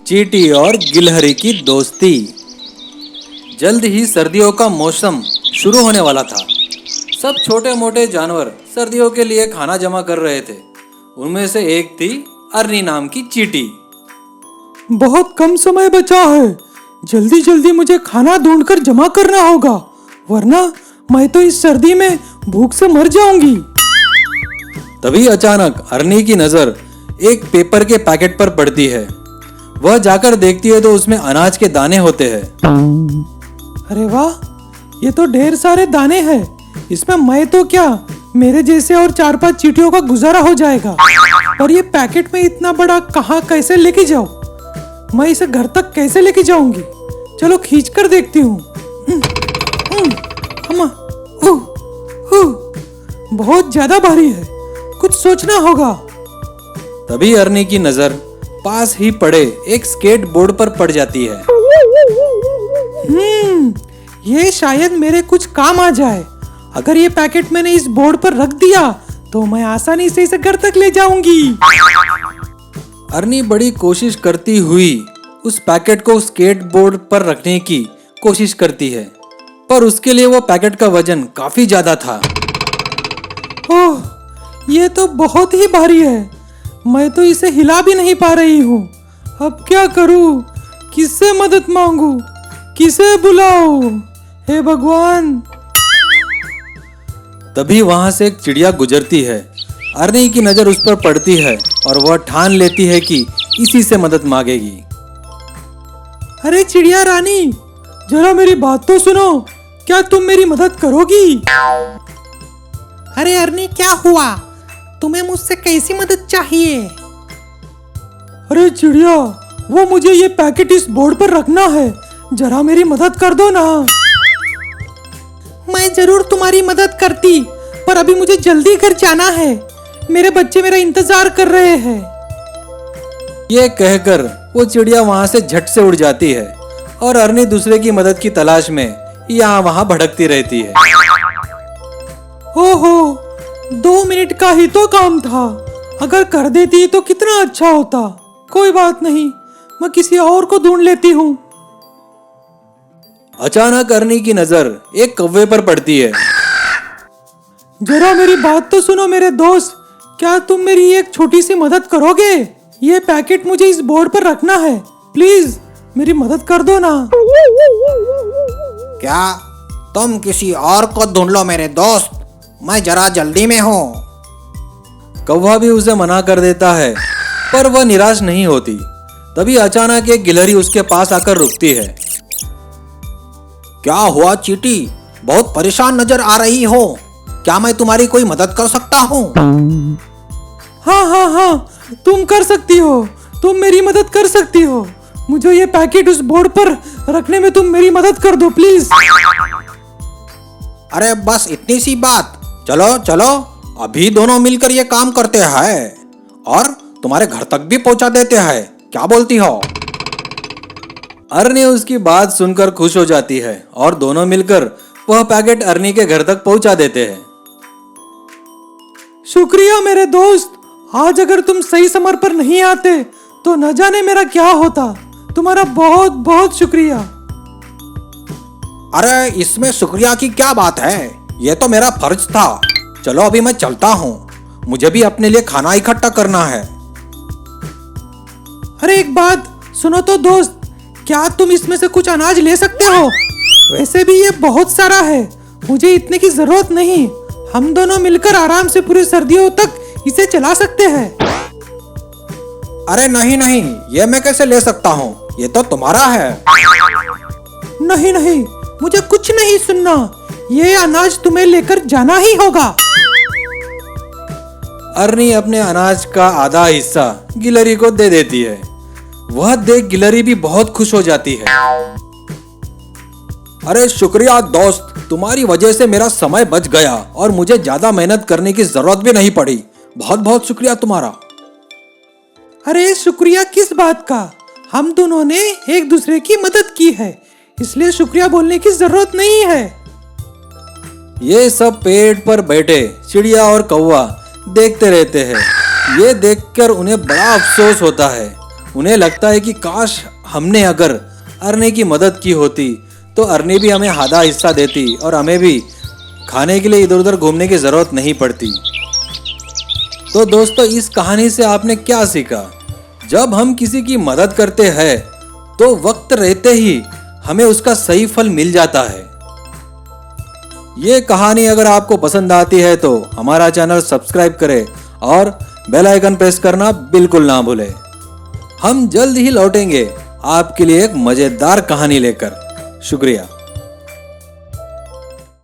चींटी और गिलहरी की दोस्ती। जल्द ही सर्दियों का मौसम शुरू होने वाला था। सब छोटे मोटे जानवर सर्दियों के लिए खाना जमा कर रहे थे। उनमें से एक थी अरनी नाम की चींटी। बहुत कम समय बचा है, जल्दी जल्दी मुझे खाना ढूंढकर जमा करना होगा, वरना मैं तो इस सर्दी में भूख से मर जाऊंगी। तभी अचानक अरनी की नजर एक पेपर के पैकेट पर पड़ती है। वह जाकर देखती है तो उसमें अनाज के दाने होते हैं। अरे वाह, ये तो ढेर सारे दाने हैं। इसमें मैं तो क्या, मेरे जैसे और 4-5 चींटियों का गुजारा हो जाएगा। और ये पैकेट में इतना बड़ा कहाँ कैसे लेके जाऊं? मैं इसे घर तक कैसे लेके जाऊंगी? चलो खींच कर देखती हूँ। बहुत ज्यादा भारी है, कुछ सोचना होगा। तभी अरनी की नजर पास ही पड़े एक स्केट बोर्ड पर पड़ जाती है। ये शायद मेरे कुछ काम आ जाए। अगर ये पैकेट मैंने इस बोर्ड पर रख दिया तो मैं आसानी से इसे घर तक ले जाऊंगी। अरनी बड़ी कोशिश करती हुई उस पैकेट को स्केट बोर्ड पर रखने की कोशिश करती है, पर उसके लिए वो पैकेट का वजन काफी ज्यादा था। ओह, ये तो बहुत ही भारी है। मैं तो इसे हिला भी नहीं पा रही हूँ। अब क्या करूँ? किससे मदद मांगू? किसे बुलाऊं? हे भगवान! तभी वहां से एक चिड़िया गुजरती है। अरनी की नजर उस पर पड़ती है और वह ठान लेती है कि इसी से मदद मांगेगी। अरे चिड़िया रानी, जरा मेरी बात तो सुनो। क्या तुम मेरी मदद करोगी? अरे अरनी, क्या हुआ? तुम्हें मुझसे कैसी मदद चाहिए? अरे चिड़िया, वो मुझे ये पैकेट इस बोर्ड पर रखना है। जरा मेरी मदद कर दो ना। मैं जरूर तुम्हारी मदद करती, पर अभी मुझे जल्दी घर जाना है। मेरे बच्चे मेरा इंतजार कर रहे हैं। ये कहकर वो चिड़िया वहां से झट से उड़ जाती है और अरनी दूसरे की मदद की तलाश में यहाँ वहां भटकती रहती है। ओहो, 2 मिनट का ही तो काम था। अगर कर देती तो कितना अच्छा होता। कोई बात नहीं, मैं किसी और को ढूंढ लेती हूँ। अचानक अरनी की नजर एक कौवे पर पड़ती है। जरा मेरी बात तो सुनो मेरे दोस्त। क्या तुम मेरी एक छोटी सी मदद करोगे? ये पैकेट मुझे इस बोर्ड पर रखना है। प्लीज मेरी मदद कर दो ना। क्या तुम किसी और को ढूंढ लो मेरे दोस्त, मैं जरा जल्दी में हूँ। कौवा भी उसे मना कर देता है, पर वह निराश नहीं होती। तभी अचानक एक गिलहरी उसके पास आकर रुकती है। क्या हुआ चींटी, बहुत परेशान नजर आ रही हो। क्या मैं तुम्हारी कोई मदद कर सकता हूँ? हाँ, तुम कर सकती हो। तुम मेरी मदद कर सकती हो। मुझे ये पैकेट उस बोर्ड पर रखने में तुम मेरी मदद कर दो प्लीज। अरे बस इतनी सी बात। चलो चलो, अभी दोनों मिलकर ये काम करते हैं और तुम्हारे घर तक भी पहुंचा देते हैं। क्या बोलती हो? अरनी उसकी बात सुनकर खुश हो जाती है और दोनों मिलकर वह पैकेट अरनी के घर तक पहुंचा देते हैं। शुक्रिया मेरे दोस्त। आज अगर तुम सही समय पर नहीं आते तो न जाने मेरा क्या होता। तुम्हारा बहुत बहुत शुक्रिया। अरे इसमें शुक्रिया की क्या बात है, ये तो मेरा फर्ज था। चलो अभी मैं चलता हूँ, मुझे भी अपने लिए खाना इकट्ठा करना है। अरे एक बात सुनो तो दोस्त, क्या तुम इसमें से कुछ अनाज ले सकते हो? वैसे भी ये बहुत सारा है, मुझे इतने की जरूरत नहीं। हम दोनों मिलकर आराम से पूरी सर्दियों तक इसे चला सकते हैं। अरे नहीं नहीं, ये मैं कैसे ले सकता हूँ, ये तो तुम्हारा है। नहीं नहीं, मुझे कुछ नहीं सुनना। ये अनाज तुम्हें लेकर जाना ही होगा। अरनी अपने अनाज का आधा हिस्सा गिलहरी को दे देती है। वह देख गिलहरी भी बहुत खुश हो जाती है। अरे शुक्रिया दोस्त, तुम्हारी वजह से मेरा समय बच गया और मुझे ज्यादा मेहनत करने की जरूरत भी नहीं पड़ी। बहुत बहुत शुक्रिया तुम्हारा। अरे शुक्रिया किस बात का? हम दोनों ने एक दूसरे की मदद की है, इसलिए शुक्रिया बोलने की जरूरत नहीं है। ये सब पेड़ पर बैठे चिड़िया और कौवा देखते रहते हैं। ये देखकर उन्हें बड़ा अफसोस होता है उन्हें लगता है कि काश हमने अगर अरनी की मदद की होती तो अरनी भी हमें आधा हिस्सा देती और हमें भी खाने के लिए इधर उधर घूमने की जरूरत नहीं पड़ती। तो दोस्तों, इस कहानी से आपने क्या सीखा? जब हम किसी की मदद करते हैं तो वक्त रहते ही हमें उसका सही फल मिल जाता है। ये कहानी अगर आपको पसंद आती है तो हमारा चैनल सब्सक्राइब करें और बेल आइकन प्रेस करना बिल्कुल ना भूलें। हम जल्द ही लौटेंगे आपके लिए एक मजेदार कहानी लेकर। शुक्रिया।